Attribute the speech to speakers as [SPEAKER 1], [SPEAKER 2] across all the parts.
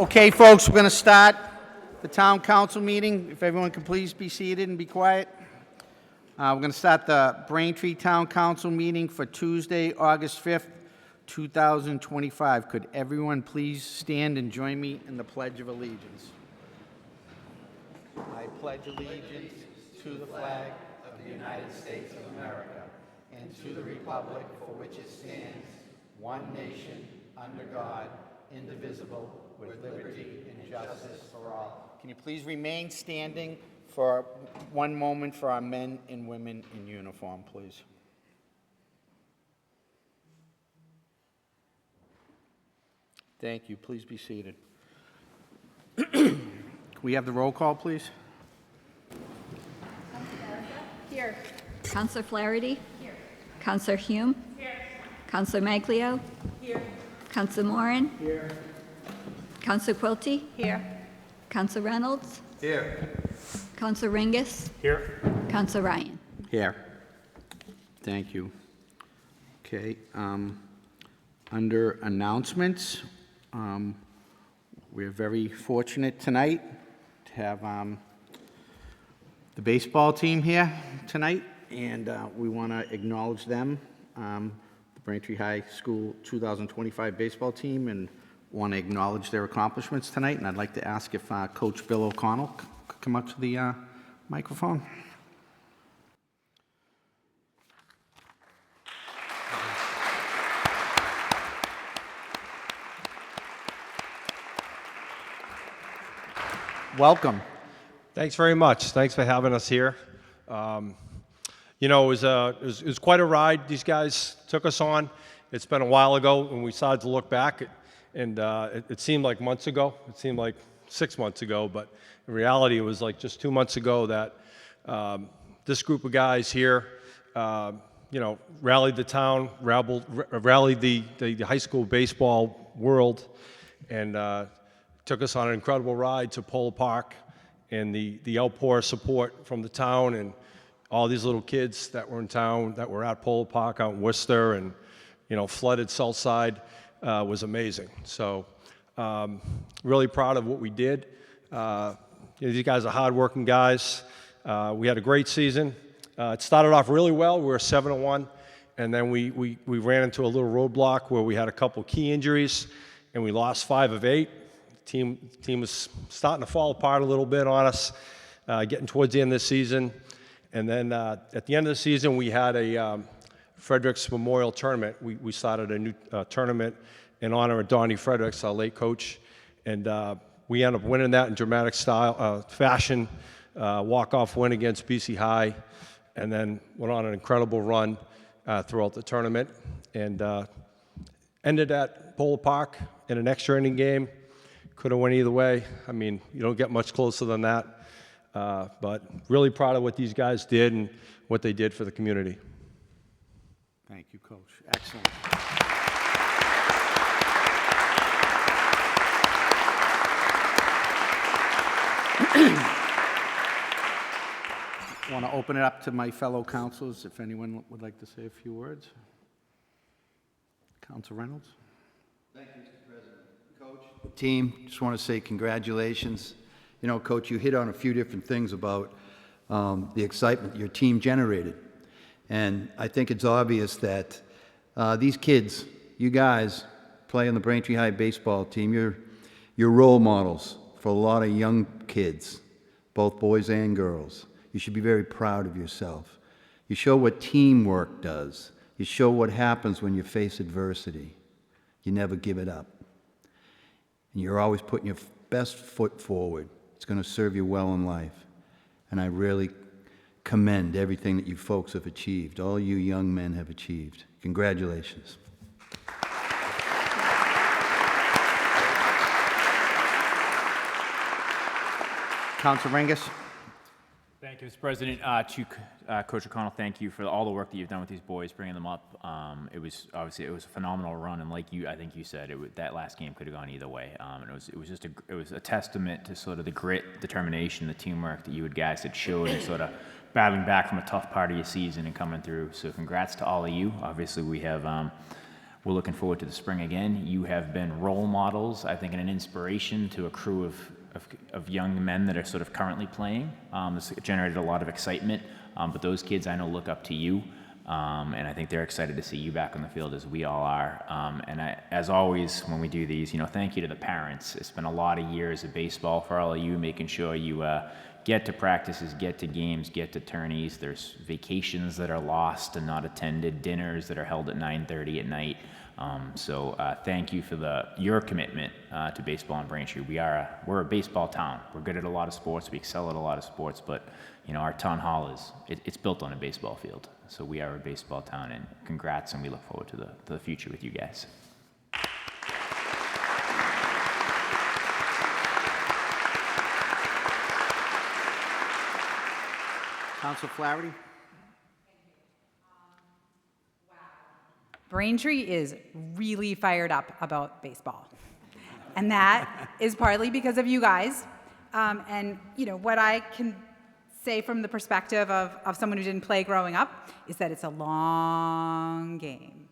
[SPEAKER 1] Okay, folks, we're going to start the town council meeting. If everyone can please be seated and be quiet. We're going to start the Braintree Town Council meeting for Tuesday, August 5th, 2025. Could everyone please stand and join me in the Pledge of Allegiance? I pledge allegiance to the flag of the United States of America and to the republic for which it stands, one nation, under God, indivisible, with liberty and justice for all. Can you please remain standing for one moment for our men and women in uniform, please? Thank you. Please be seated. Can we have the roll call, please?
[SPEAKER 2] Here.
[SPEAKER 3] Councillor Flaherty?
[SPEAKER 2] Here.
[SPEAKER 3] Councillor Hume?
[SPEAKER 2] Here.
[SPEAKER 3] Councillor Maglio?
[SPEAKER 2] Here.
[SPEAKER 3] Councillor Moran?
[SPEAKER 1] Here.
[SPEAKER 3] Councillor Quilty?
[SPEAKER 2] Here.
[SPEAKER 3] Councillor Reynolds?
[SPEAKER 1] Here.
[SPEAKER 3] Councillor Ringus?
[SPEAKER 4] Here.
[SPEAKER 3] Councillor Ryan?
[SPEAKER 1] Here. Thank you. Okay. Under announcements, we're very fortunate tonight to have the baseball team here tonight, and we want to acknowledge them, the Braintree High School 2025 baseball team, and want to acknowledge their accomplishments tonight. And I'd like to ask if Coach Bill O'Connell could come up to the microphone. Welcome.
[SPEAKER 4] Thanks very much. Thanks for having us here. You know, it was quite a ride these guys took us on. It's been a while ago when we started to look back, and it seemed like months ago. It seemed like 6 months ago, but in reality, it was like just 2 months ago that this group of guys here, you know, rallied the town, rallied the high school baseball world, and took us on an incredible ride to Polo Park, and the outpour of support from the town and all these little kids that were in town that were at Polo Park out in Worcester and, you know, flooded Southside was amazing. So really proud of what we did. You know, these guys are hardworking guys. We had a great season. It started off really well. We were 7-1, and then we ran into a little roadblock where we had a couple key injuries, and we lost 5 of 8. The team was starting to fall apart a little bit on us, getting towards the end of the season. And then at the end of the season, we had a Fredericks Memorial Tournament. We started a new tournament in honor of Donnie Fredericks, our late coach. And we ended up winning that in dramatic fashion, walk-off win against BC High, and then went on an incredible run throughout the tournament. And ended at Polo Park in an extra inning game. Could have went either way. I mean, you don't get much closer than that. But really proud of what these guys did and what they did for the community.
[SPEAKER 1] Thank you, Coach. Excellent. I want to open it up to my fellow councilors, if anyone would like to say a few words. Council Reynolds.
[SPEAKER 5] Thank you, Mr. President. Coach, team, just want to say congratulations. You know, Coach, you hit on a few different things about the excitement your team generated. And I think it's obvious that these kids, you guys, play on the Braintree High baseball team. You're role models for a lot of young kids, both boys and girls. You should be very proud of yourself. You show what teamwork does. You show what happens when you face adversity. You never give it up. And you're always putting your best foot forward. It's going to serve you well in life. And I really commend everything that you folks have achieved, all you young men have achieved. Congratulations.
[SPEAKER 1] Council Ringus.
[SPEAKER 6] Thank you, Mr. President. Coach O'Connell, thank you for all the work that you've done with these boys, bringing them up. It was a phenomenal run, and like I think you said, that last game could have gone either way. And it was a testament to sort of the grit, determination, the teamwork that you guys had showed, and sort of battling back from a tough part of your season and coming through. So congrats to all of you. Obviously, we have we're looking forward to the spring again. You have been role models, I think, and an inspiration to a crew of young men that are sort of currently playing. This generated a lot of excitement, but those kids I know look up to you, and I think they're excited to see you back on the field as we all are. As always, when we do these, thank you to the parents. It's been a lot of years of baseball for all of you, making sure you get to practices, get to games, get to tourneys. There's vacations that are lost and not attended, dinners that are held at 9:30 at night. So thank you for your commitment to baseball in Braintree. We're a baseball town. We're good at a lot of sports. We excel at a lot of sports, but our town hall it's built on a baseball field. So we are a baseball town, and congrats, and we look forward to the future with you guys.
[SPEAKER 1] Council Flaherty?
[SPEAKER 2] Braintree is really fired up about baseball. And that is partly because of you guys. And what I can say from the perspective of someone who didn't play growing up is that it's a long game.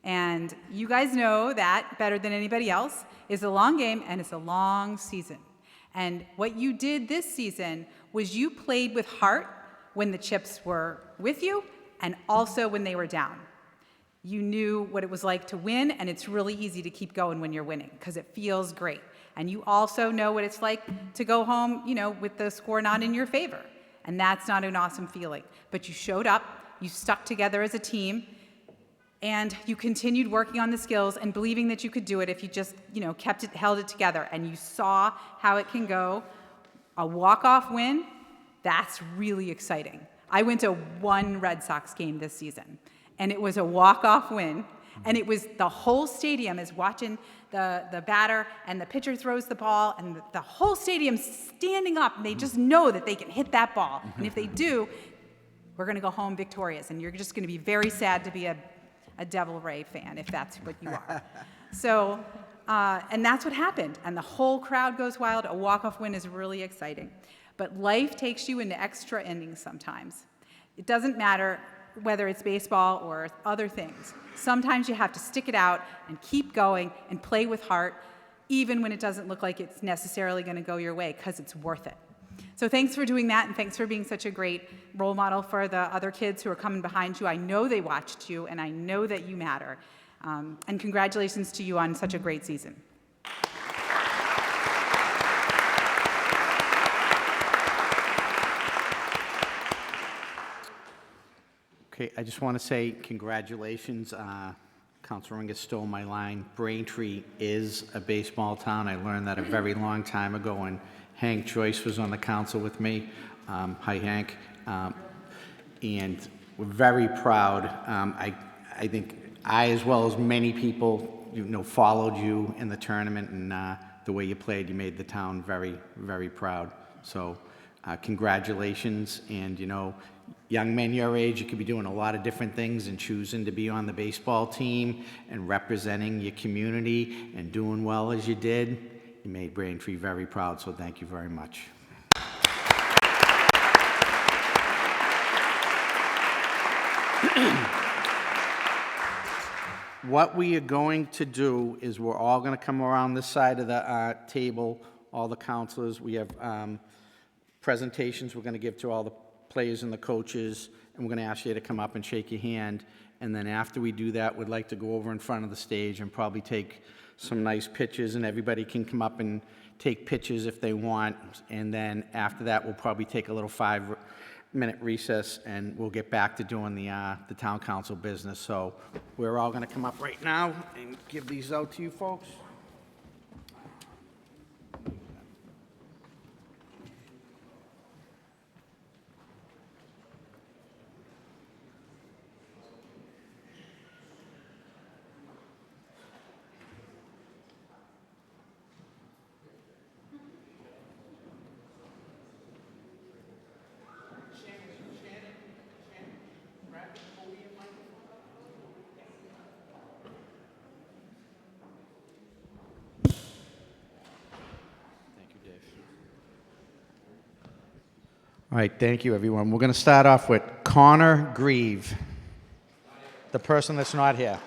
[SPEAKER 2] And you guys know that better than anybody else. It's a long game and it's a long season. And what you did this season was you played with heart when the chips were with you and also when they were down. You knew what it was like to win, and it's really easy to keep going when you're winning because it feels great. And you also know what it's like to go home, with the score not in your favor. And that's not an awesome feeling. But you showed up, you stuck together as a team, and you continued working on the skills and believing that you could do it if you just, held it together. And you saw how it can go. A walk-off win, that's really exciting. I went to one Red Sox game this season, and it was a walk-off win, and it was the whole stadium is watching the batter, and the pitcher throws the ball, and the whole stadium's standing up, and they just know that they can hit that ball. And if they do, we're going to go home victorious, and you're just going to be very sad to be a Devil Ray fan if that's what you are. So, and that's what happened, and the whole crowd goes wild. A walk-off win is really exciting. But life takes you into extra innings sometimes. It doesn't matter whether it's baseball or other things. Sometimes you have to stick it out and keep going and play with heart, even when it doesn't look like it's necessarily going to go your way, because it's worth it. So thanks for doing that, and thanks for being such a great role model for the other kids who are coming behind you. I know they watched you, and I know that you matter. And congratulations to you on such a great season.
[SPEAKER 1] Okay, I just want to say congratulations. Councilor Ringus stole my line. Braintree is a baseball town. I learned that a very long time ago when Hank Joyce was on the council with me. Hi, Hank. And we're very proud. I think I, as well as many people, followed you in the tournament, and the way you played, you made the town very, very proud. So congratulations. And, young men your age, you could be doing a lot of different things, and choosing to be on the baseball team and representing your community and doing well as you did. You made Braintree very proud, so thank you very much. What we are going to do is we're all going to come around this side of the table, all the counselors. We have presentations we're going to give to all the players and the coaches, and we're going to ask you to come up and shake your hand. And then after we do that, we'd like to go over in front of the stage and probably take some nice pictures, and everybody can come up and take pictures if they want. And then after that, we'll probably take a little 5-minute recess, and we'll get back to doing the town council business. So we're all going to come up right now and give these out to you folks. All right, thank you, everyone. We're going to start off with Connor Grieve, the person that's not here.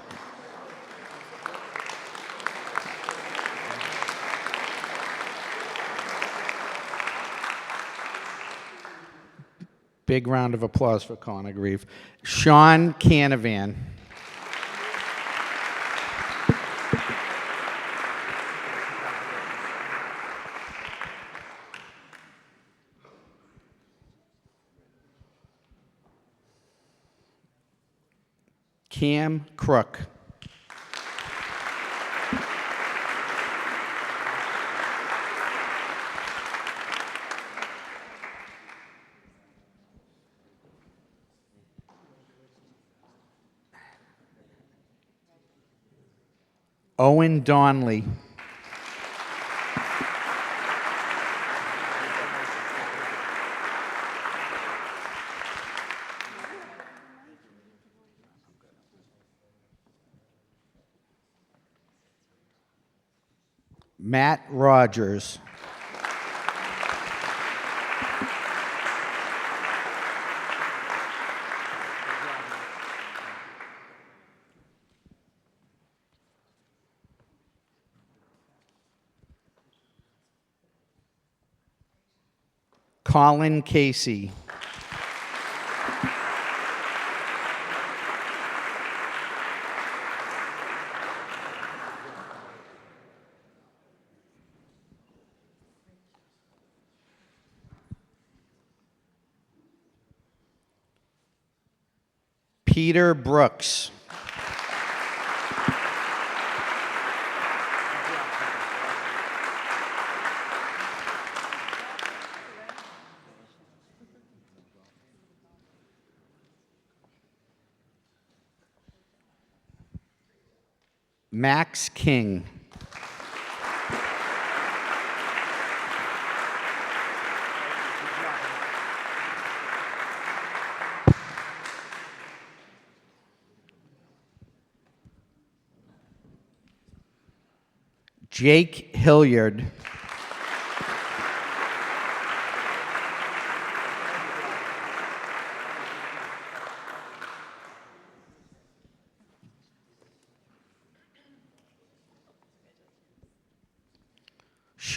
[SPEAKER 1] Big round of applause for Connor Grieve. Sean Canavan. Cam Crook. Owen Donley. Matt Rogers. Colin Casey. Peter Brooks. Max King. Jake Hilliard.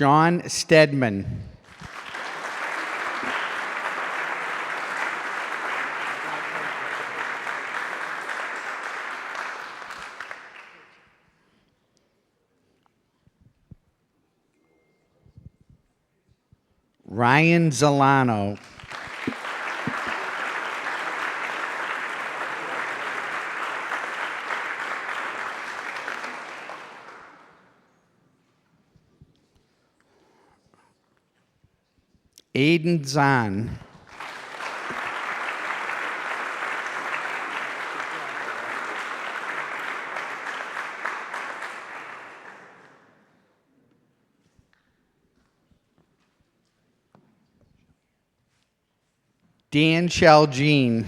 [SPEAKER 1] Sean Stedman. Ryan Zolano. Aiden Zahn. Dan Shalgene.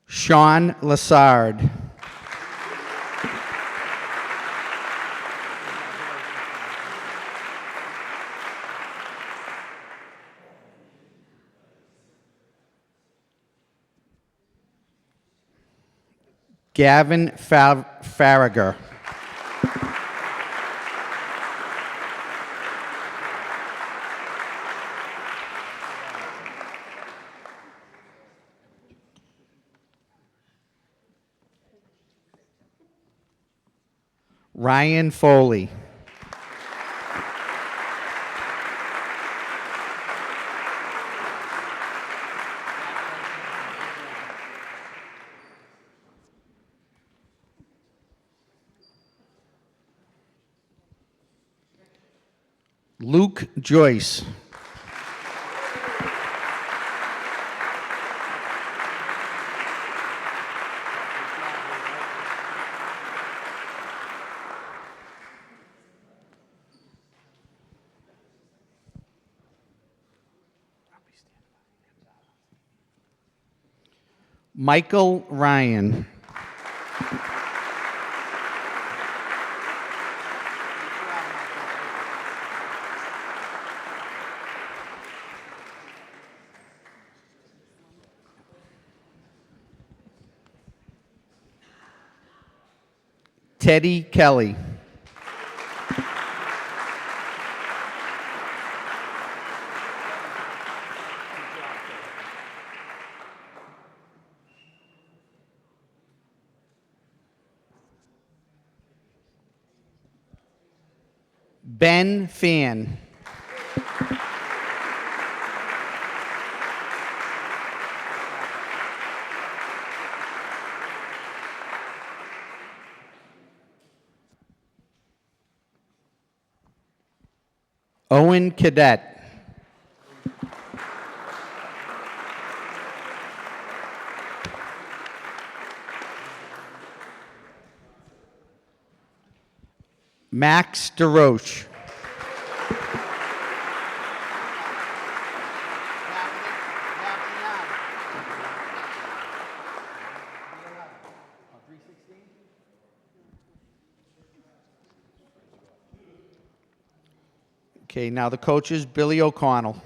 [SPEAKER 1] Sean Lassard. Gavin Farragher. Ryan Foley. Luke Joyce. Michael Ryan. Teddy Kelly. Ben Fan. Owen Cadet. Max DeRoche. Okay, now the coaches, Billy O'Connell.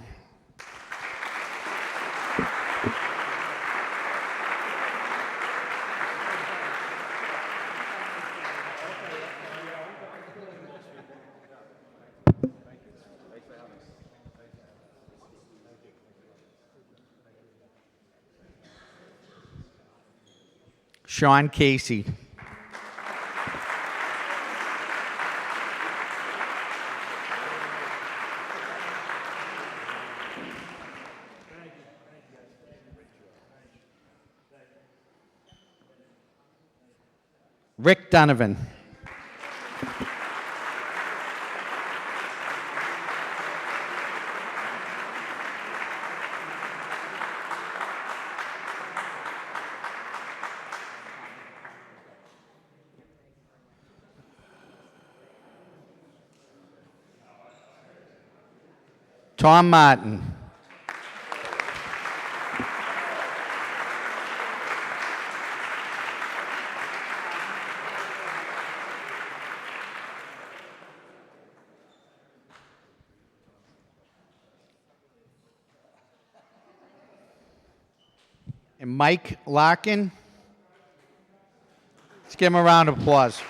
[SPEAKER 1] Sean Casey. Rick Donovan. Tom Martin. And Mike Larkin. Let's give him a round of applause.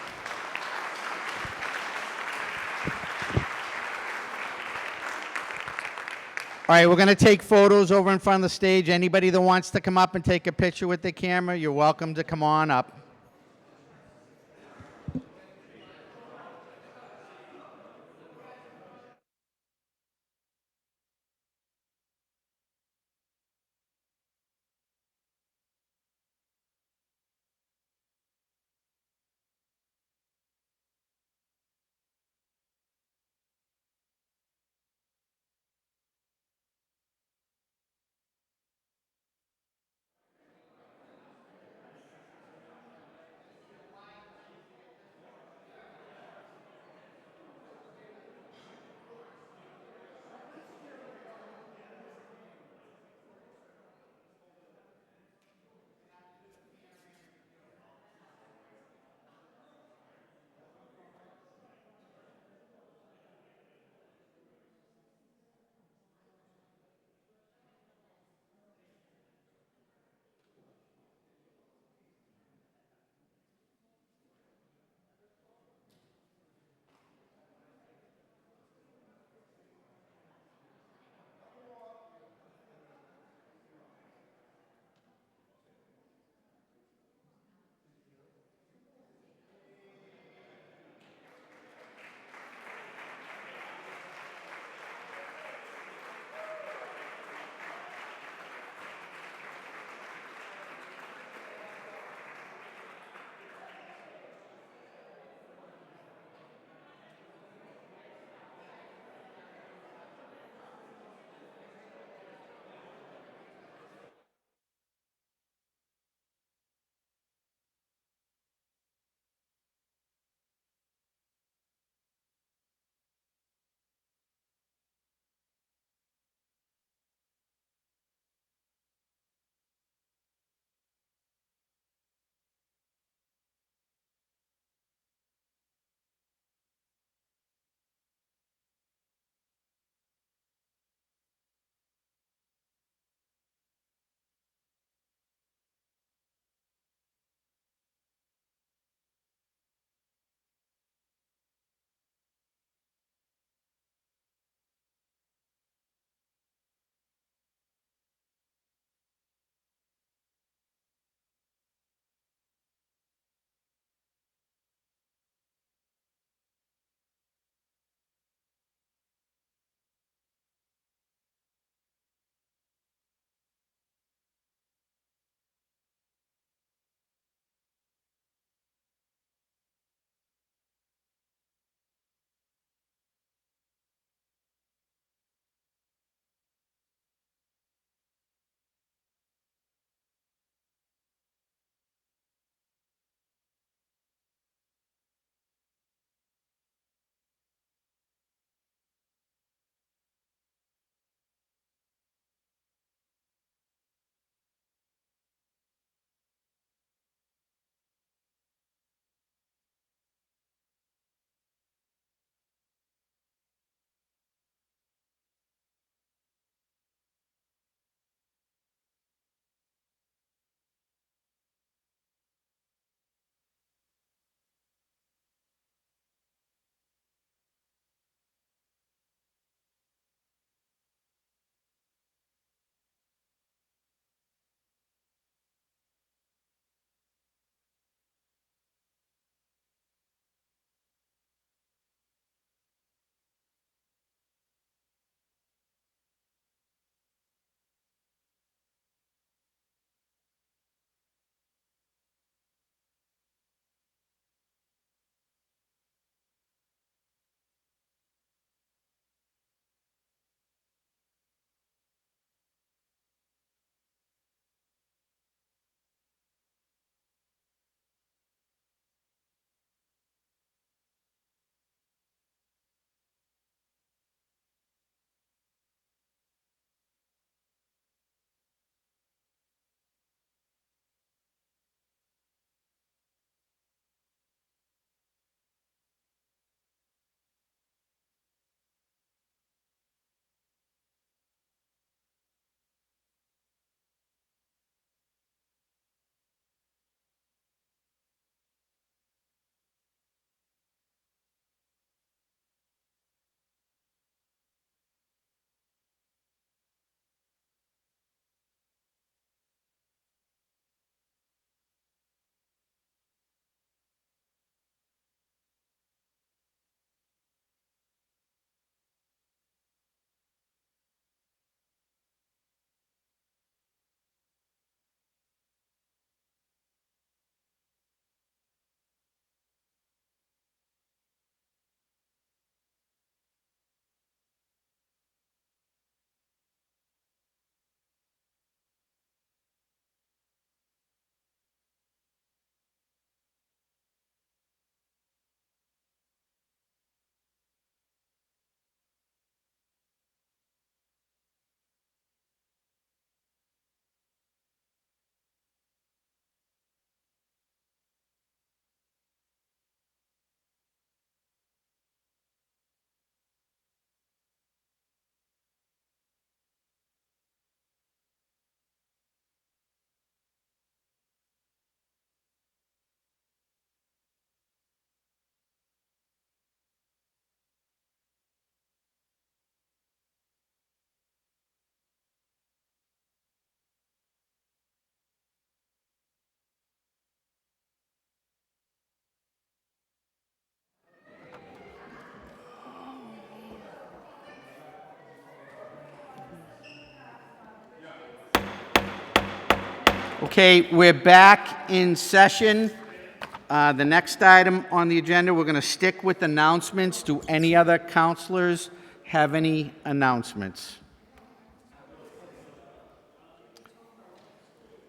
[SPEAKER 1] All right, we're going to take photos over in front of the stage. Anybody that wants to come up and take a picture with the camera, you're welcome to come on up. Okay, we're back in session. The next item on the agenda, we're going to stick with announcements. Do any other counselors have any announcements?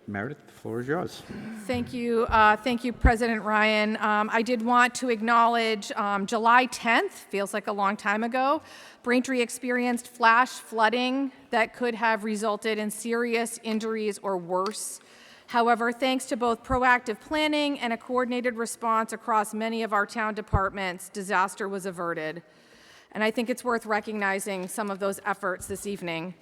[SPEAKER 1] Meredith, the floor is yours.
[SPEAKER 7] Thank you. Thank you, President Ryan. I did want to acknowledge July 10th, feels like a long time ago. Braintree experienced flash flooding that could have resulted in serious injuries or worse. However, thanks to both proactive planning and a coordinated response across many of our town departments, disaster was averted. And I think it's worth recognizing some of those efforts this evening.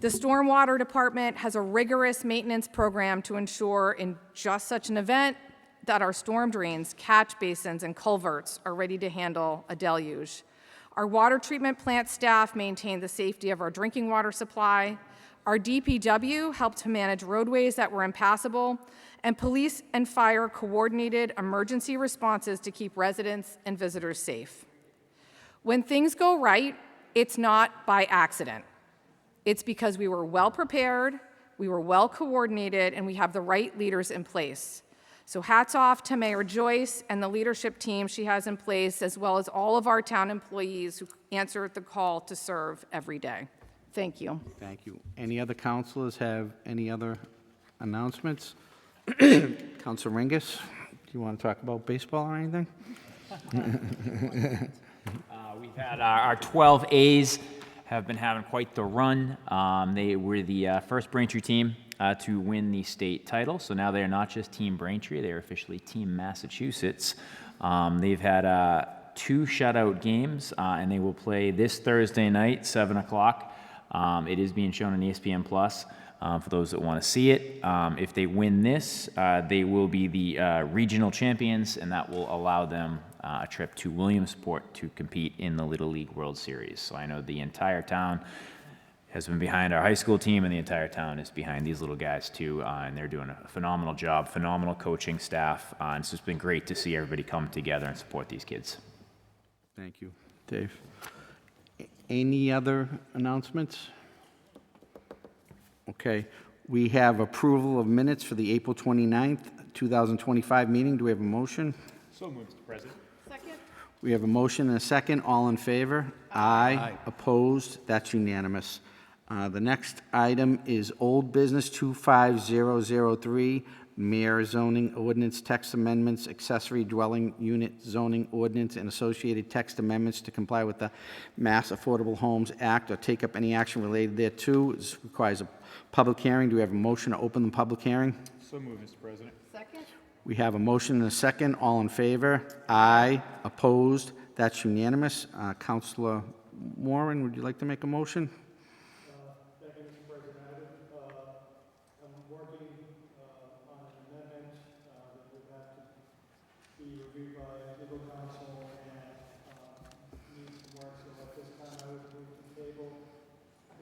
[SPEAKER 7] The Stormwater Department has a rigorous maintenance program to ensure in just such an event that our storm drains, catch basins, and culverts are ready to handle a deluge. Our water treatment plant staff maintain the safety of our drinking water supply. Our DPW helped to manage roadways that were impassable, and police and fire coordinated emergency responses to keep residents and visitors safe. When things go right, it's not by accident. It's because we were well prepared, we were well coordinated, and we have the right leaders in place. So hats off to Mayor Joyce and the leadership team she has in place, as well as all of our town employees who answer the call to serve every day. Thank you.
[SPEAKER 1] Thank you. Any other counselors have any other announcements? Councilor Ringus, do you want to talk about baseball or anything?
[SPEAKER 6] We've had our 12 A's have been having quite the run. They were the first Braintree team to win the state title, so now they're not just Team Braintree, they're officially Team Massachusetts. They've had 2 shutout games, and they will play this Thursday night, 7 o'clock. It is being shown on ESPN Plus for those that want to see it. If they win this, they will be the regional champions, and that will allow them a trip to Williamsport to compete in the Little League World Series. So I know the entire town has been behind our high school team, and the entire town is behind these little guys too, and they're doing a phenomenal job, phenomenal coaching staff, and it's just been great to see everybody come together and support these kids.
[SPEAKER 1] Thank you. Dave? Any other announcements? Okay. We have approval of minutes for the April 29th, 2025 meeting. Do we have a motion?
[SPEAKER 6] So moved, Mr. President.
[SPEAKER 7] Second.
[SPEAKER 1] We have a motion and a second. All in favor? Aye. Opposed? That's unanimous. The next item is old business 25003, Mayor zoning ordinance text amendments, accessory dwelling unit zoning ordinance, and associated text amendments to comply with the Mass Affordable Homes Act or take up any action related thereto. This requires a public hearing. Do we have a motion to open the public hearing?
[SPEAKER 6] So moved, Mr. President.
[SPEAKER 7] Second.
[SPEAKER 1] We have a motion and a second. All in favor? Aye. Opposed? That's unanimous. Councilor Warren, would you like to make a motion?
[SPEAKER 8] Thank you, Mr. President. I'm working on an amendment that would have to be reviewed by legal counsel and needs some work. So at this time, I would move to table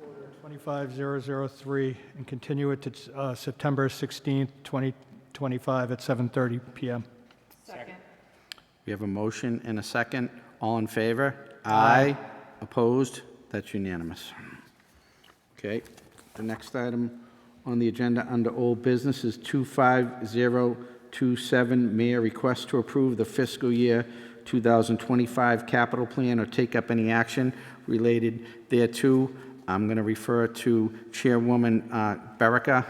[SPEAKER 8] order 25003 and continue it to September 16th, 2025 at 7:30 p.m.
[SPEAKER 7] Second.
[SPEAKER 1] We have a motion and a second. All in favor? Aye. Opposed? That's unanimous. Okay. The next item on the agenda under old business is 25027, Mayor request to approve the fiscal year 2025 capital plan or take up any action related thereto. I'm going to refer to Chairwoman Berica,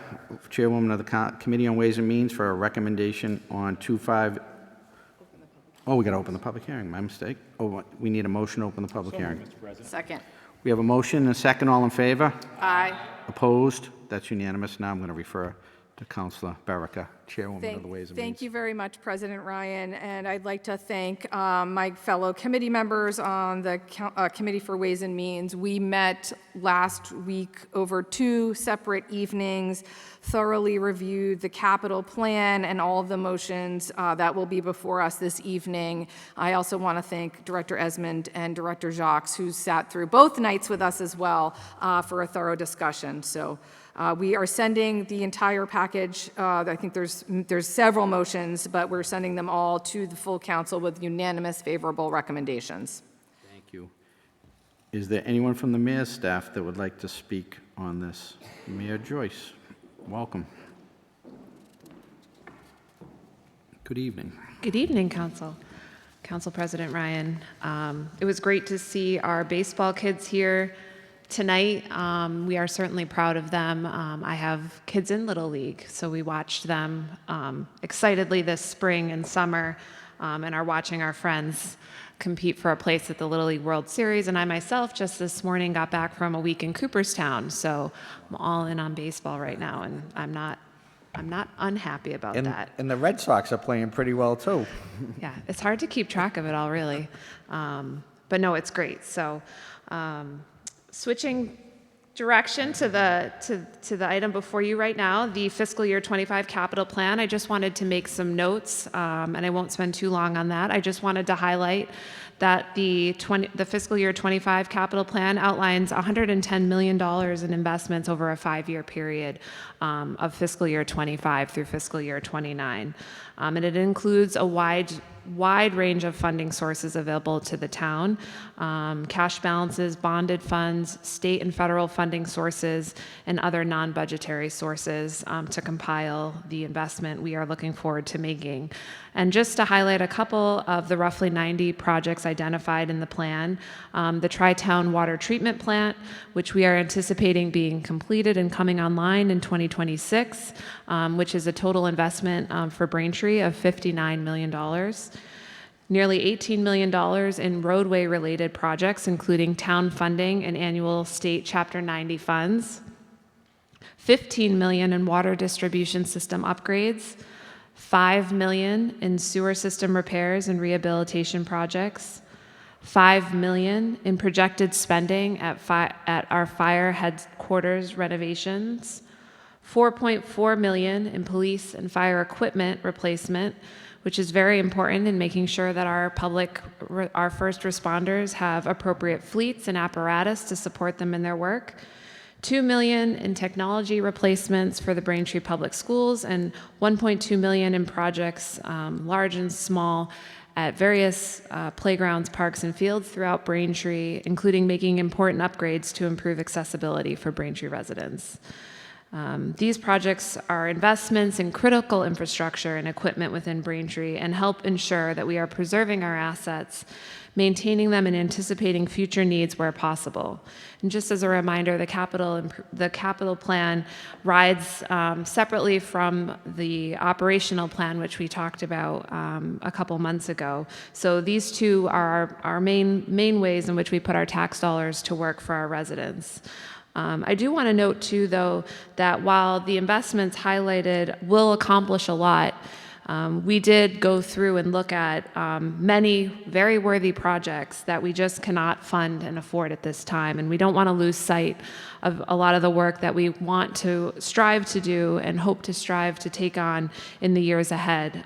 [SPEAKER 1] Chairwoman of the Committee on Ways and Means, for a recommendation on 25. Oh, we got to open the public hearing. My mistake. Oh, we need a motion to open the public hearing.
[SPEAKER 6] Mr. President.
[SPEAKER 7] Second.
[SPEAKER 1] We have a motion and a second. All in favor?
[SPEAKER 7] Aye.
[SPEAKER 1] Opposed? That's unanimous. Now I'm going to refer to Councilor Berica, Chairwoman of the Ways and Means.
[SPEAKER 7] Thank you very much, President Ryan, and I'd like to thank my fellow committee members on the Committee for Ways and Means. We met last week over 2 separate evenings, thoroughly reviewed the capital plan and all of the motions that will be before us this evening. I also want to thank Director Esmond and Director Jacques, who sat through both nights with us as well for a thorough discussion. So we are sending the entire package. I think there's several motions, but we're sending them all to the full council with unanimous favorable recommendations.
[SPEAKER 1] Thank you. Is there anyone from the mayor's staff that would like to speak on this? Mayor Joyce, welcome. Good evening.
[SPEAKER 9] Good evening, Council. Council President Ryan. It was great to see our baseball kids here tonight. We are certainly proud of them. I have kids in Little League, so we watched them excitedly this spring and summer, and are watching our friends compete for a place at the Little League World Series. And I myself just this morning got back from a week in Cooperstown, so I'm all in on baseball right now, and I'm not unhappy about that.
[SPEAKER 1] And the Red Sox are playing pretty well, too.
[SPEAKER 9] Yeah, it's hard to keep track of it all, really. But no, it's great. So, switching direction to the item before you right now, the fiscal year 25 capital plan. I just wanted to make some notes, and I won't spend too long on that. I just wanted to highlight that the fiscal year 25 capital plan outlines $110 million in investments over a 5-year period of fiscal year 25 through fiscal year 29. And it includes a wide range of funding sources available to the town, cash balances, bonded funds, state and federal funding sources, and other non-budgetary sources to compile the investment we are looking forward to making. And just to highlight a couple of the roughly 90 projects identified in the plan, the Tri-Town Water Treatment Plant, which we are anticipating being completed and coming online in 2026, which is a total investment for Braintree of $59 million. Nearly $18 million in roadway-related projects, including town funding and annual state Chapter 90 funds, $15 million in water distribution system upgrades, $5 million in sewer system repairs and rehabilitation projects, $5 million in projected spending at our fire headquarters renovations, $4.4 million in police and fire equipment replacement, which is very important in making sure that our first responders have appropriate fleets and apparatus to support them in their work, $2 million in technology replacements for the Braintree Public Schools, and $1.2 million in projects, large and small, at various playgrounds, parks, and fields throughout Braintree, including making important upgrades to improve accessibility for Braintree residents. These projects are investments in critical infrastructure and equipment within Braintree and help ensure that we are preserving our assets, maintaining them, and anticipating future needs where possible. And just as a reminder, the capital plan rides separately from the operational plan, which we talked about a couple months ago. So these two are our main ways in which we put our tax dollars to work for our residents. I do want to note, too, though, that while the investments highlighted will accomplish a lot, we did go through and look at many very worthy projects that we just cannot fund and afford at this time. And we don't want to lose sight of a lot of the work that we want to strive to do and hope to strive to take on in the years ahead.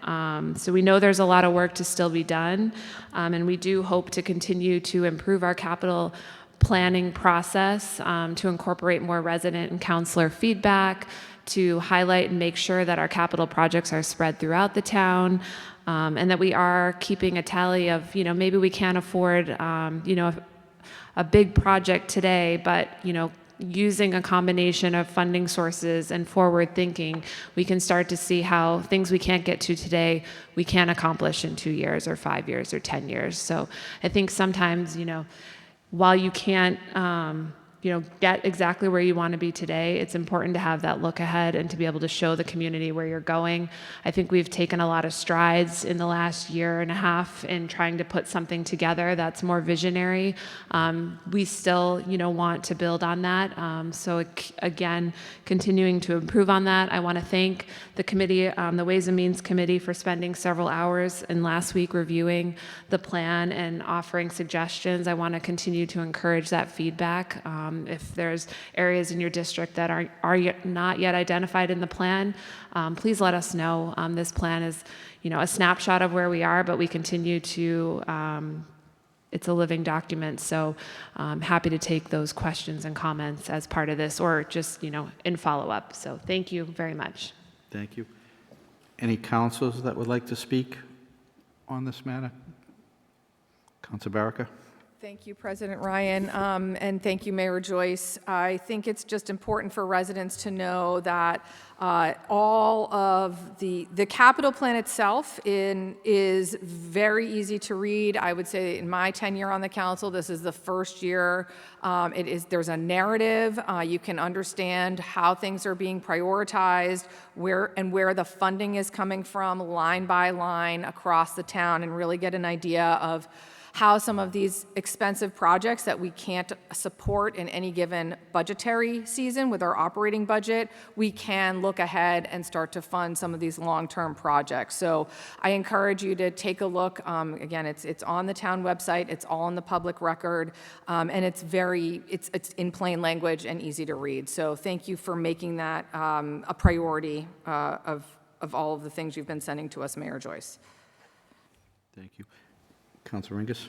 [SPEAKER 9] So we know there's a lot of work to still be done, and we do hope to continue to improve our capital planning process to incorporate more resident and counselor feedback, to highlight and make sure that our capital projects are spread throughout the town, and that we are keeping a tally of, maybe we can't afford, a big project today, but, using a combination of funding sources and forward thinking, we can start to see how things we can't get to today, we can accomplish in 2 years or 5 years or 10 years. So I think sometimes, while you can't, get exactly where you want to be today, it's important to have that look ahead and to be able to show the community where you're going. I think we've taken a lot of strides in the last year and a half in trying to put something together that's more visionary. We still, want to build on that. So again, continuing to improve on that. I want to thank the committee, the Ways and Means Committee, for spending several hours in last week reviewing the plan and offering suggestions. I want to continue to encourage that feedback. If there's areas in your district that are not yet identified in the plan, please let us know. This plan is, a snapshot of where we are, but we continue to, it's a living document, so I'm happy to take those questions and comments as part of this, or just, in follow-up. So thank you very much.
[SPEAKER 1] Thank you. Any councilors that would like to speak on this matter? Councilor Baraka?
[SPEAKER 7] Thank you, President Ryan, and thank you, Mayor Joyce. I think it's just important for residents to know that all of the capital plan itself is very easy to read. I would say in my tenure on the council, this is the first year. There's a narrative. You can understand how things are being prioritized, where the funding is coming from, line by line across the town, and really get an idea of how some of these expensive projects that we can't support in any given budgetary season with our operating budget, we can look ahead and start to fund some of these long-term projects. So I encourage you to take a look. Again, it's on the town website. It's all in the public record, and it's in plain language and easy to read. So thank you for making that a priority of all of the things you've been sending to us, Mayor Joyce.
[SPEAKER 1] Thank you. Councilor Ringus?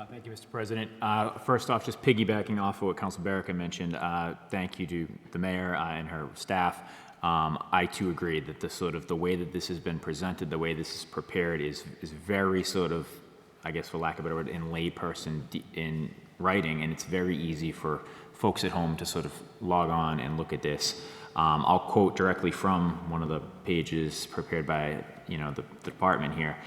[SPEAKER 6] Thank you, Mr. President. First off, just piggybacking off of what Council Barrica mentioned, thank you to the mayor and her staff. I too agree that the way that this has been presented, the way this is prepared is very sort of, I guess for lack of a better word, in layperson in writing, and it's very easy for folks at home to sort of log on and look at this. I'll quote directly from one of the pages prepared by the department here.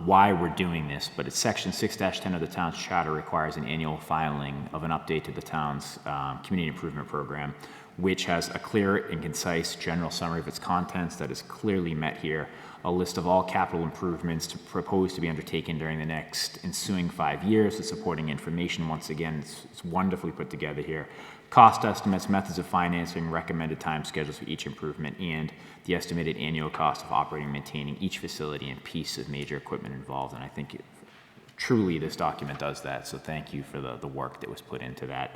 [SPEAKER 6] Why we're doing this, but it's section 6-10 of the town's charter requires an annual filing of an update to the town's community improvement program, which has a clear and concise general summary of its contents that is clearly met here, a list of all capital improvements proposed to be undertaken during the next ensuing 5 years, the supporting information, once again, it's wonderfully put together here, cost estimates, methods of financing, recommended time schedules for each improvement, and the estimated annual cost of operating and maintaining each facility and piece of major equipment involved. And I think truly this document does that. So thank you for the work that was put into that.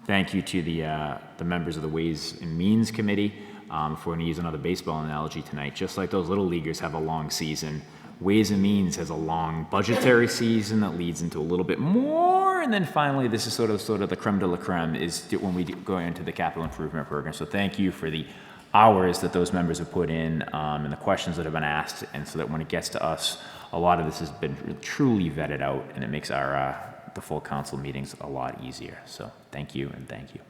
[SPEAKER 6] Thank you to the members of the Ways and Means Committee. If we're going to use another baseball analogy tonight, just like those little leaguers have a long season, Ways and Means has a long budgetary season that leads into a little bit more, and then finally this is sort of the creme de la creme is when we go into the capital improvement program. So thank you for the hours that those members have put in and the questions that have been asked, and so that when it gets to us, a lot of this has been truly vetted out, and it makes the full council meetings a lot easier. So thank you and thank you.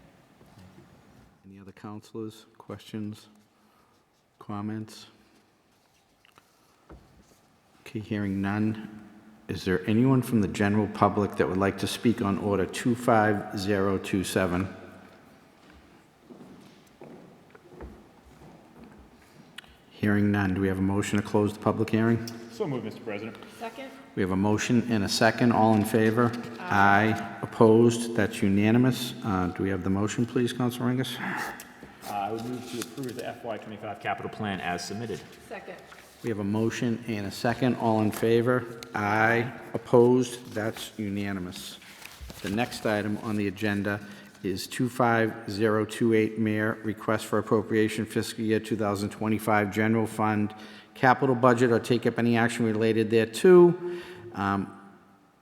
[SPEAKER 1] Any other councilors, questions, comments? Okay, hearing none. Is there anyone from the general public that would like to speak on Order 25027? Hearing none. Do we have a motion to close the public hearing?
[SPEAKER 6] So moved, Mr. President.
[SPEAKER 7] Second.
[SPEAKER 1] We have a motion and a second. All in favor? Aye. Opposed? That's unanimous. Do we have the motion, please, Councilor Ringus?
[SPEAKER 6] I would move to approve the FY25 capital plan as submitted.
[SPEAKER 7] Second.
[SPEAKER 1] We have a motion and a second. All in favor? Aye. Opposed? That's unanimous. The next item on the agenda is 25028, Mayor, request for appropriation fiscal year 2025 general fund capital budget or take up any action related thereto.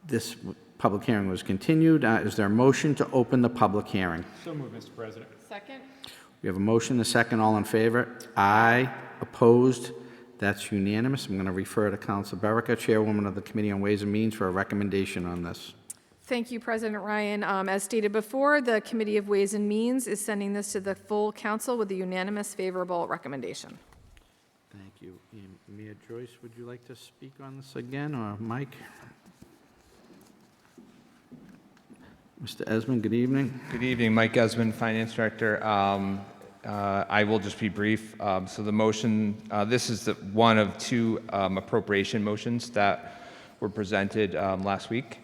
[SPEAKER 1] This public hearing was continued. Is there a motion to open the public hearing?
[SPEAKER 6] So moved, Mr. President.
[SPEAKER 7] Second.
[SPEAKER 1] We have a motion and a second. All in favor? Aye. Opposed? That's unanimous. I'm going to refer to Councilor Barrica, Chairwoman of the Committee on Ways and Means, for a recommendation on this.
[SPEAKER 7] Thank you, President Ryan. As stated before, the Committee of Ways and Means is sending this to the full council with a unanimous favorable recommendation.
[SPEAKER 1] Thank you. And Mayor Joyce, would you like to speak on this again, or Mike? Mr. Esmond, good evening.
[SPEAKER 10] Good evening, Mike Esmond, Finance Director. I will just be brief. So the motion, this is one of two appropriation motions that were presented last week.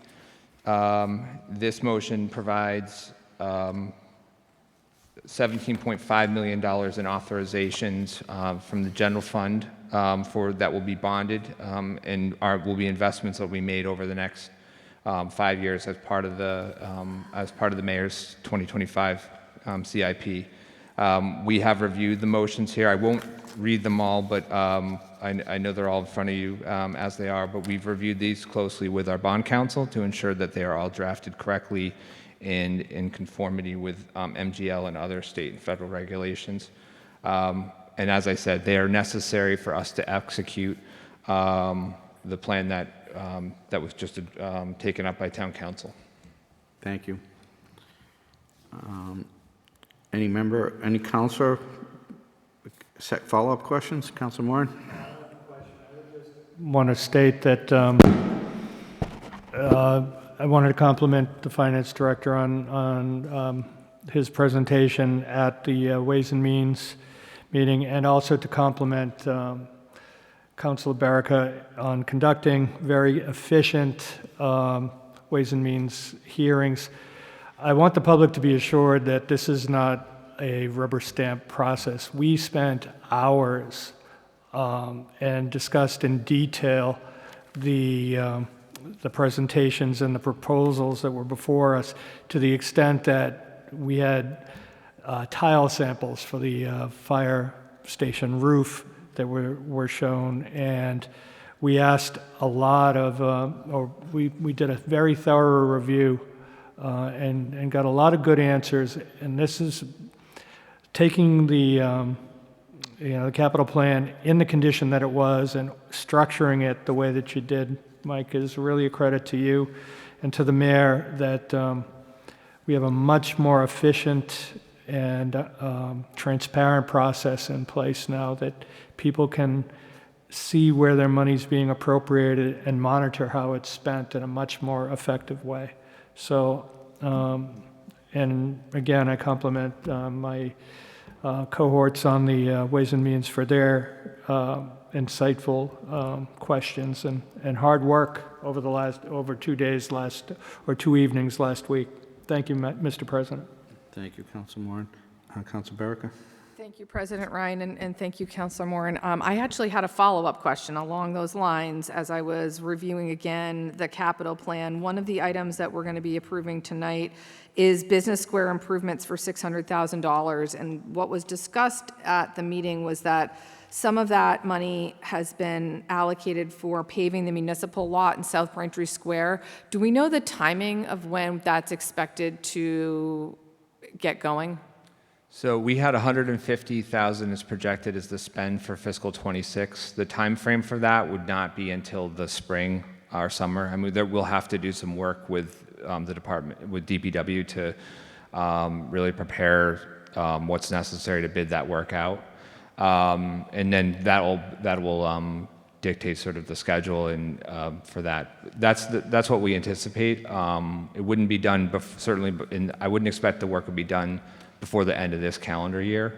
[SPEAKER 10] This motion provides $17.5 million in authorizations from the general fund that will be bonded and will be investments that will be made over the next 5 years as part of the mayor's 2025 CIP. We have reviewed the motions here. I won't read them all, but I know they're all in front of you as they are, but we've reviewed these closely with our bond counsel to ensure that they are all drafted correctly and in conformity with MGL and other state and federal regulations. And as I said, they are necessary for us to execute the plan that was just taken up by town council.
[SPEAKER 1] Thank you. Any counselor, follow-up questions? Counselor Moran?
[SPEAKER 8] Want to state that I wanted to compliment the finance director on his presentation at the Ways and Means meeting, and also to compliment Councilor Baraka on conducting very efficient Ways and Means hearings. I want the public to be assured that this is not a rubber stamp process. We spent hours and discussed in detail the presentations and the proposals that were before us, to the extent that we had tile samples for the fire station roof that were shown, and we asked a lot of, or we did a very thorough review and got a lot of good answers. And this is taking the the capital plan in the condition that it was and structuring it the way that you did, Mike, is really a credit to you and to the mayor that we have a much more efficient and transparent process in place now, that people can see where their money's being appropriated and monitor how it's spent in a much more effective way. So, and again, I compliment my cohorts on the Ways and Means for their insightful questions and hard work over 2 days or 2 evenings last week. Thank you, Mr. President.
[SPEAKER 1] Thank you, Councilor Moran. Councilor Baraka?
[SPEAKER 7] Thank you, President Ryan, and thank you, Councilor Moran. I actually had a follow-up question along those lines as I was reviewing again the capital plan. One of the items that we're going to be approving tonight is business square improvements for $600,000. And what was discussed at the meeting was that some of that money has been allocated for paving the municipal lot in South Braintree Square. Do we know the timing of when that's expected to get going?
[SPEAKER 10] So we had 150,000 is projected as the spend for fiscal 26. The time frame for that would not be until the spring or summer. I mean, we'll have to do some work with the department, with DPW, to really prepare what's necessary to bid that work out, and then that will dictate sort of the schedule and for that. That's what we anticipate. It wouldn't be done certainly, and I wouldn't expect the work would be done before the end of this calendar year.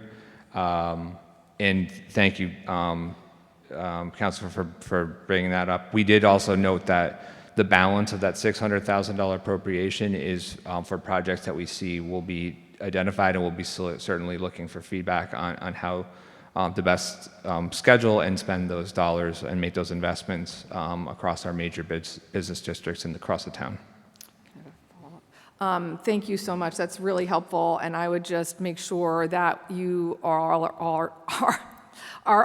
[SPEAKER 10] And thank you, Councilor, for bringing that up. We did also note that the balance of that $600,000 appropriation is for projects that we see will be identified, and we'll be certainly looking for feedback on how to best schedule and spend those dollars and make those investments across our major business districts and across the town.
[SPEAKER 7] Thank you so much. That's really helpful, and I would just make sure that you are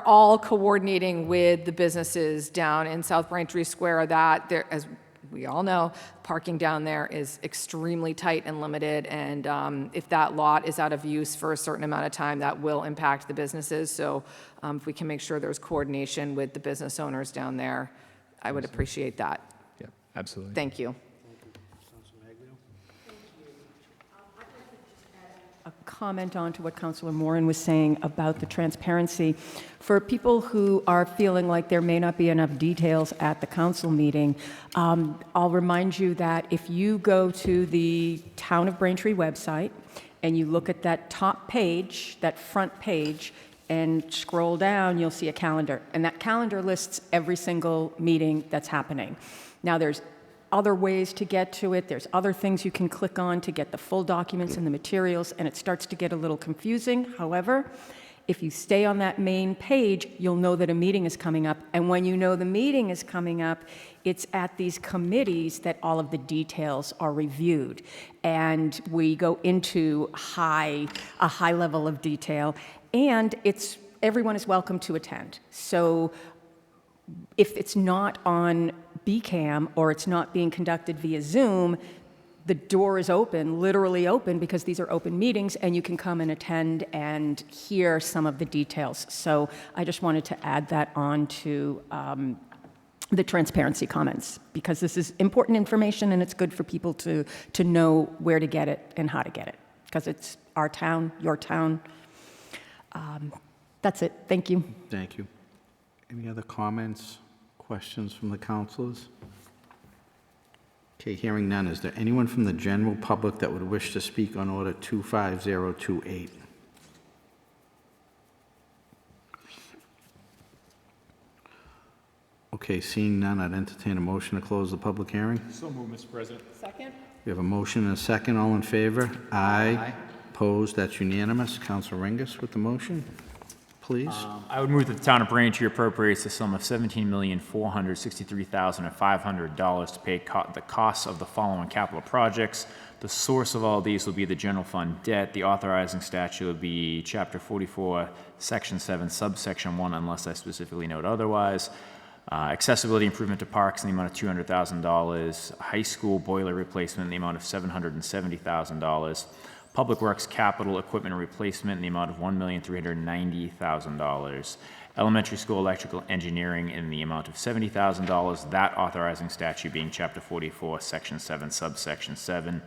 [SPEAKER 7] all coordinating with the businesses down in South Braintree Square. That there, as we all know, parking down there is extremely tight and limited, and if that lot is out of use for a certain amount of time, that will impact the businesses. So if we can make sure there's coordination with the business owners down there, I would appreciate that.
[SPEAKER 10] Yeah, absolutely.
[SPEAKER 7] Thank you.
[SPEAKER 11] A comment on to what Councilor Moran was saying about the transparency. For people who are feeling like there may not be enough details at the council meeting, I'll remind you that if you go to the Town of Braintree website and you look at that top page, that front page, and scroll down, you'll see a calendar. And that calendar lists every single meeting that's happening. Now, there's other ways to get to it. There's other things you can click on to get the full documents and the materials, and it starts to get a little confusing. However, if you stay on that main page, you'll know that a meeting is coming up. And when you know the meeting is coming up, it's at these committees that all of the details are reviewed. And we go into a high level of detail, and everyone is welcome to attend. So if it's not on BCAM or it's not being conducted via Zoom, the door is open, literally open, because these are open meetings and you can come and attend and hear some of the details. So I just wanted to add that on to the transparency comments, because this is important information and it's good for people to know where to get it and how to get it, because it's our town, your town. That's it. Thank you.
[SPEAKER 1] Thank you. Any other comments, questions from the councilors? Okay, hearing none, is there anyone from the general public that would wish to speak on Order 25028? Okay, seeing none, I'd entertain a motion to close the public hearing.
[SPEAKER 6] So moved, Mr. President.
[SPEAKER 7] Second?
[SPEAKER 1] We have a motion and a second. All in favor? Aye. Opposed? That's unanimous. Council Ringus with the motion, please.
[SPEAKER 6] I would move that the town of Braintree appropriates the sum of $17,463,500 to pay the costs of the following capital projects. The source of all these will be the general fund debt. The authorizing statute will be Chapter 44, Section 7, subsection 1, unless I specifically note otherwise. Accessibility improvement to parks in the amount of $200,000. High school boiler replacement in the amount of $770,000. Public Works capital equipment replacement in the amount of $1,390,000. Elementary school electrical engineering in the amount of $70,000. That authorizing statute being Chapter 44, Section 7, subsection 7.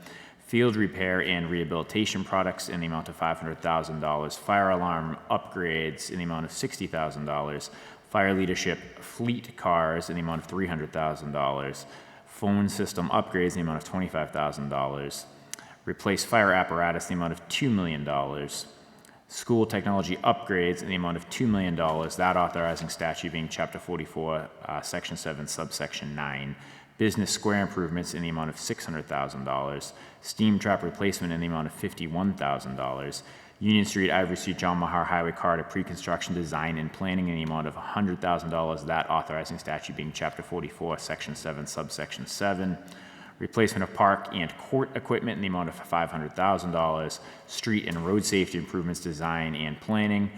[SPEAKER 6] Field repair and rehabilitation products in the amount of $500,000. Fire alarm upgrades in the amount of $60,000. Fire leadership fleet cars in the amount of $300,000. Phone system upgrades in the amount of $25,000. Replace fire apparatus in the amount of $2 million. School technology upgrades in the amount of $2 million. That authorizing statute being Chapter 44, Section 7, subsection 9. Business square improvements in the amount of $600,000. Steam trap replacement in the amount of $51,000. Union Street, Ivory Street, John Mahar Highway corridor pre-construction design and planning in the amount of $100,000. That authorizing statute being Chapter 44, Section 7, subsection 7. Replacement of park and court equipment in the amount of $500,000. Street and road safety improvements design and planning,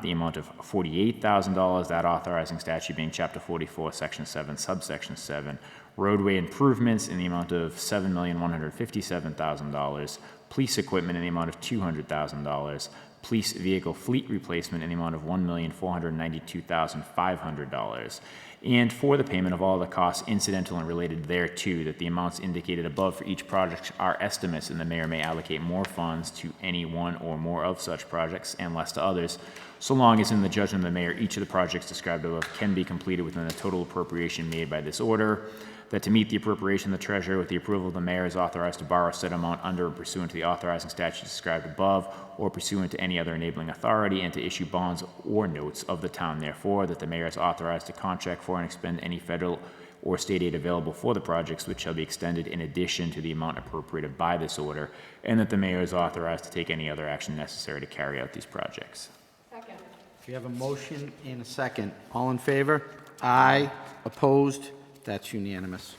[SPEAKER 6] the amount of $48,000. That authorizing statute being Chapter 44, Section 7, subsection 7. Roadway improvements in the amount of $7,157,000. Police equipment in the amount of $200,000. Police vehicle fleet replacement in the amount of $1,492,500. And for the payment of all the costs incidental and related thereto, that the amounts indicated above for each project are estimates, and the mayor may allocate more funds to any one or more of such projects and less to others, so long as in the judgment of the mayor, each of the projects described above can be completed within the total appropriation made by this order. That to meet the appropriation, the treasurer, with the approval of the mayor, is authorized to borrow said amount under and pursuant to the authorizing statutes described above, or pursuant to any other enabling authority, and to issue bonds or notes of the town. Therefore, that the mayor is authorized to contract for and expend any federal or state aid available for the projects, which shall be extended in addition to the amount appropriated by this order, and that the mayor is authorized to take any other action necessary to carry out these projects.
[SPEAKER 7] Second.
[SPEAKER 1] We have a motion and a second. All in favor? Aye. Opposed? That's unanimous.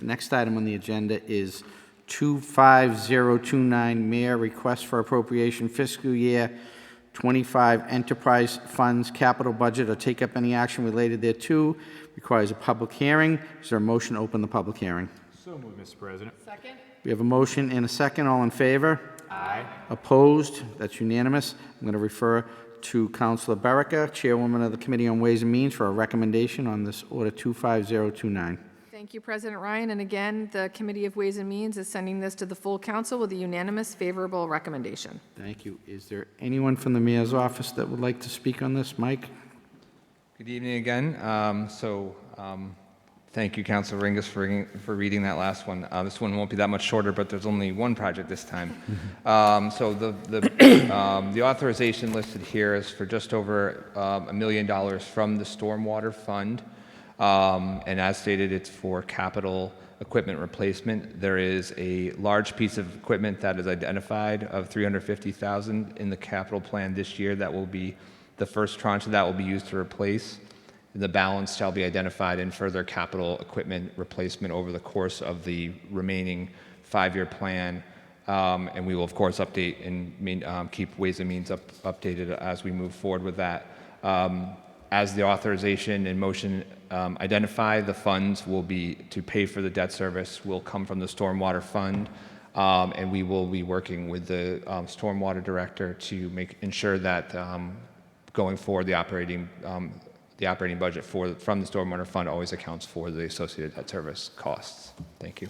[SPEAKER 1] Next item on the agenda is 25029, Mayor Request for Appropriation Fiscal Year 25 Enterprise Funds Capital Budget, or take up any action related thereto. Requires a public hearing. Is there a motion to open the public hearing?
[SPEAKER 6] So moved, Mr. President.
[SPEAKER 7] Second?
[SPEAKER 1] We have a motion and a second. All in favor?
[SPEAKER 6] Aye.
[SPEAKER 1] Opposed? That's unanimous. I'm going to refer to Councilor Berica, Chairwoman of the Committee on Ways and Means, for a recommendation on this Order 25029.
[SPEAKER 7] Thank you, President Ryan. And again, the Committee of Ways and Means is sending this to the full council with a unanimous favorable recommendation.
[SPEAKER 1] Thank you. Is there anyone from the Mayor's office that would like to speak on this? Mike?
[SPEAKER 10] Good evening again. Thank you, Councilor Ringus, for reading that last one. This one won't be that much shorter, but there's only one project this time. So the authorization listed here is for just over $1 million from the Stormwater Fund. And as stated, it's for capital equipment replacement. There is a large piece of equipment that is identified of $350,000 in the capital plan this year. That will be the first tranche of that will be used to replace. The balance shall be identified in further capital equipment replacement over the course of the remaining 5-year plan. And we will, of course, update and keep Ways and Means updated as we move forward with that. As the authorization and motion identify, the funds will be to pay for the debt service will come from the Stormwater Fund. And we will be working with the Stormwater Director to ensure that going forward, the operating the operating budget from the stormwater fund always accounts for the associated debt service costs. Thank you.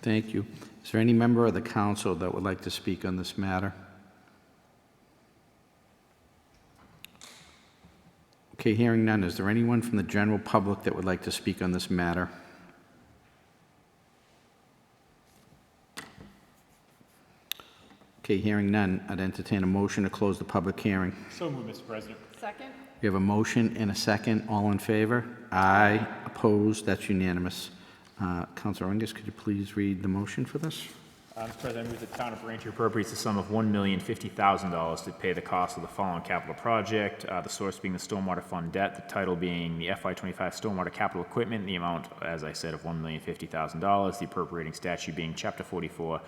[SPEAKER 1] Thank you. Is there any member of the council that would like to speak on this matter? Okay, hearing none, is there anyone from the general public that would like to speak on this matter? Okay, hearing none, I'd entertain a motion to close the public hearing.
[SPEAKER 6] So moved, Mr. President.
[SPEAKER 7] Second?
[SPEAKER 1] We have a motion and a second. All in favor? Aye. Opposed? That's unanimous. Councilor Angus, could you please read the motion for this?
[SPEAKER 6] Mr. President, I move the town of Braintree appropriates the sum of $1,050,000 to pay the cost of the following capital project, the source being the stormwater fund debt, the title being the FY25 stormwater capital equipment, the amount, as I said, of $1,050,000, the appropriating statute being Chapter 44,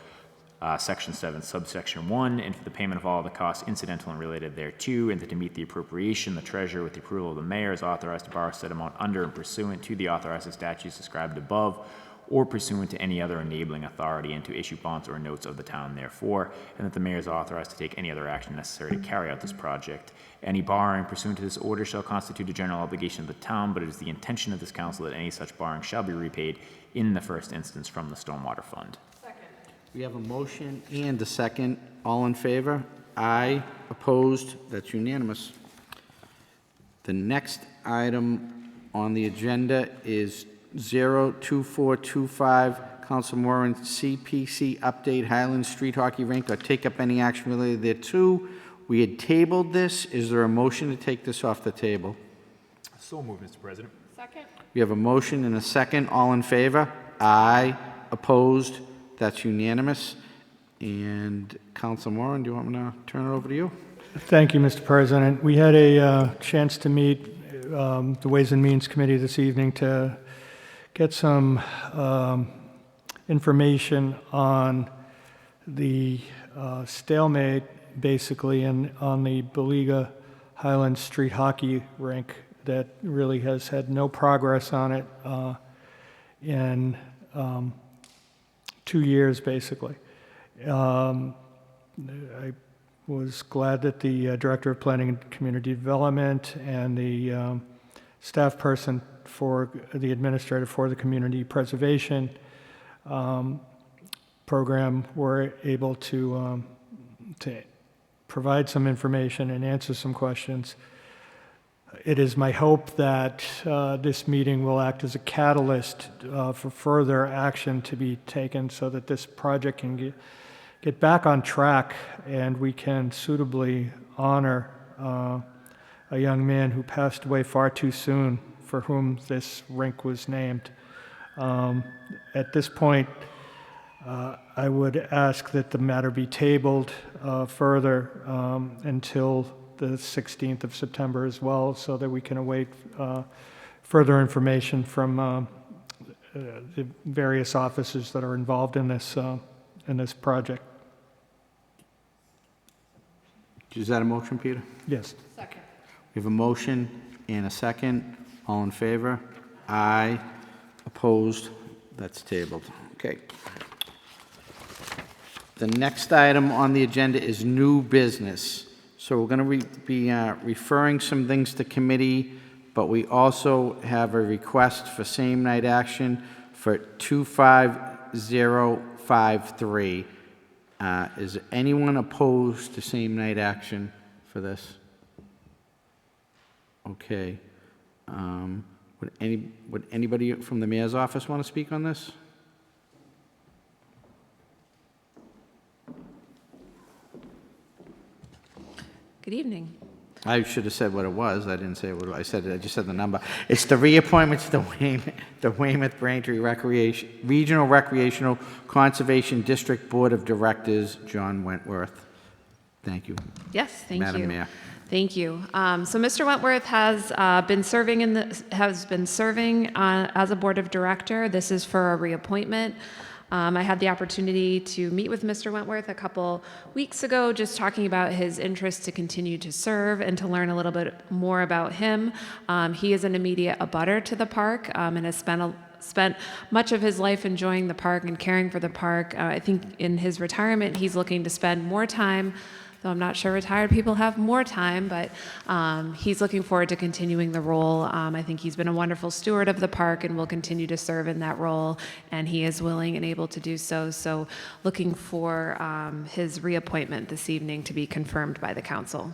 [SPEAKER 6] Section 7, Subsection 1, and for the payment of all the costs incidental and related thereto, and that to meet the appropriation, the treasurer, with the approval of the mayor, is authorized to borrow said amount under and pursuant to the authorized statutes described above, or pursuant to any other enabling authority, and to issue bonds or notes of the town therefore, and that the mayor is authorized to take any other action necessary to carry out this project. Any borrowing pursuant to this order shall constitute a general obligation of the town, but it is the intention of this council that any such borrowing shall be repaid in the first instance from the stormwater fund.
[SPEAKER 1] We have a motion and a second. All in favor? Aye. Opposed? That's unanimous. The next item on the agenda is 02425, Council Moran, CPC update, Highland Street Hockey Rink, or take up any action related thereto. We had tabled this. Is there a motion to take this off the table?
[SPEAKER 6] So moved, Mr. President.
[SPEAKER 7] Second?
[SPEAKER 1] We have a motion and a second. All in favor? Aye. Opposed? That's unanimous. And Council Moran, do you want me to turn it over to you?
[SPEAKER 8] Thank you, Mr. President. We had a chance to meet the Ways and Means Committee this evening to get some information on the stalemate, basically, on the Beliga Highland Street Hockey Rink that really has had no progress on it in 2 years, basically. I was glad that the Director of Planning and Community Development and the staff person for the administrator for the community preservation program were able to provide some information and answer some questions. It is my hope that this meeting will act as a catalyst for further action to be taken so that this project can get back on track and we can suitably honor a young man who passed away far too soon, for whom this rink was named. At this point, I would ask that the matter be tabled further until the 16th of September as well, so that we can await further information from the various offices that are involved in this project.
[SPEAKER 1] Is that a motion, Peter?
[SPEAKER 8] Yes.
[SPEAKER 7] Second.
[SPEAKER 1] We have a motion and a second. All in favor? Aye. Opposed? That's tabled. Okay. The next item on the agenda is new business. So we're going to be referring some things to committee, but we also have a request for same-night action for 25053. Is anyone opposed to same-night action for this? Okay. Would anybody from the mayor's office want to speak on this?
[SPEAKER 9] Good evening.
[SPEAKER 1] I should have said what it was. I didn't say what I said. I just said the number. It's the reappointment to the Weymouth Braintree Regional Recreational Conservation District Board of Directors, John Wentworth. Thank you.
[SPEAKER 9] Yes, thank you.
[SPEAKER 1] Madam Mayor.
[SPEAKER 9] Thank you. So Mr. Wentworth has been serving as a board of director. This is for a reappointment. I had the opportunity to meet with Mr. Wentworth a couple weeks ago, just talking about his interest to continue to serve and to learn a little bit more about him. He is an immediate abutter to the park and has spent much of his life enjoying the park and caring for the park. I think in his retirement, he's looking to spend more time though I'm not sure retired people have more time, but he's looking forward to continuing the role. I think he's been a wonderful steward of the park and will continue to serve in that role, and he is willing and able to do so. So looking for his reappointment this evening to be confirmed by the council.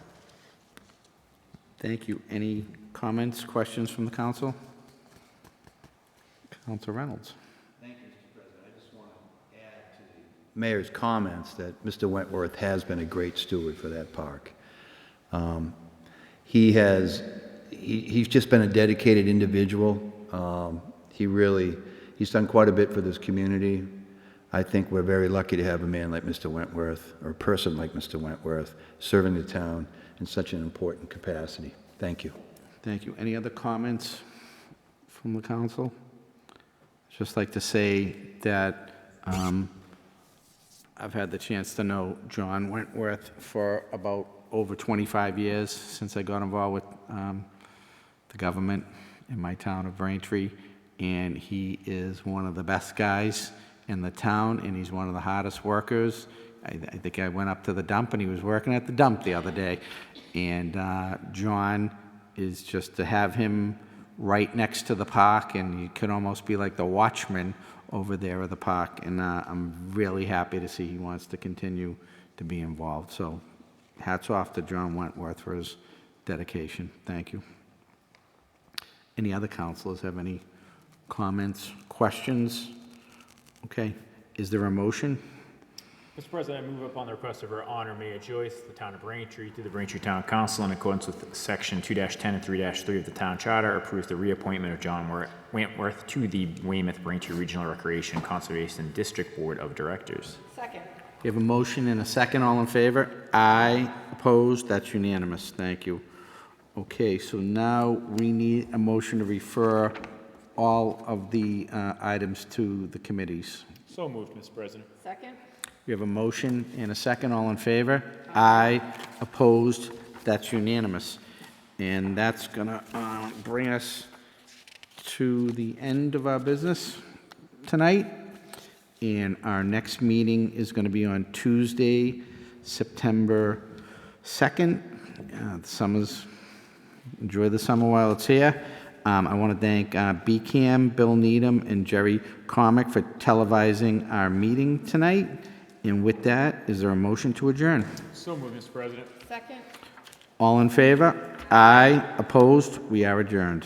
[SPEAKER 1] Thank you. Any comments, questions from the council? Council Reynolds.
[SPEAKER 5] Thank you, Mr. President. I just want to add to the mayor's comments that Mr. Wentworth has been a great steward for that park. He's just been a dedicated individual. He's done quite a bit for this community. I think we're very lucky to have a man like Mr. Wentworth, or a person like Mr. Wentworth, serving the town in such an important capacity. Thank you.
[SPEAKER 1] Thank you. Any other comments from the council? Just like to say that I've had the chance to know John Wentworth for about over 25 years since I got involved with the government in my town of Braintree, and he is one of the best guys in the town, and he's one of the hardest workers. I think I went up to the dump, and he was working at the dump the other day, and John is just to have him right next to the park, and you could almost be like the watchman over there of the park, and I'm really happy to see he wants to continue to be involved. So hats off to John Wentworth for his dedication. Thank you. Any other councilors have any comments, questions? Okay, is there a motion?
[SPEAKER 6] Mr. President, I move upon the request of our Honor Mayor Joyce, the Town of Braintree, through the Braintree Town Council, in accordance with Section 2-10 and 3-3 of the Town Charter, approves the reappointment of John Wentworth to the Weymouth Braintree Regional Recreation and Conservation District Board of Directors.
[SPEAKER 7] Second.
[SPEAKER 1] We have a motion and a second. All in favor? Aye. Opposed? That's unanimous. Thank you. Okay, so now we need a motion to refer all of the items to the committees.
[SPEAKER 6] So moved, Mr. President.
[SPEAKER 7] Second.
[SPEAKER 1] We have a motion and a second. All in favor? Aye. Opposed? That's unanimous. And that's going to bring us to the end of our business tonight. And our next meeting is going to be on Tuesday, September 2nd. Enjoy the summer while it's here. I want to thank BCAM, Bill Needham, and Jerry Comic for televising our meeting tonight. And with that, is there a motion to adjourn?
[SPEAKER 6] So moved, Mr. President.
[SPEAKER 7] Second.
[SPEAKER 1] All in favor? Aye. Opposed? We are adjourned.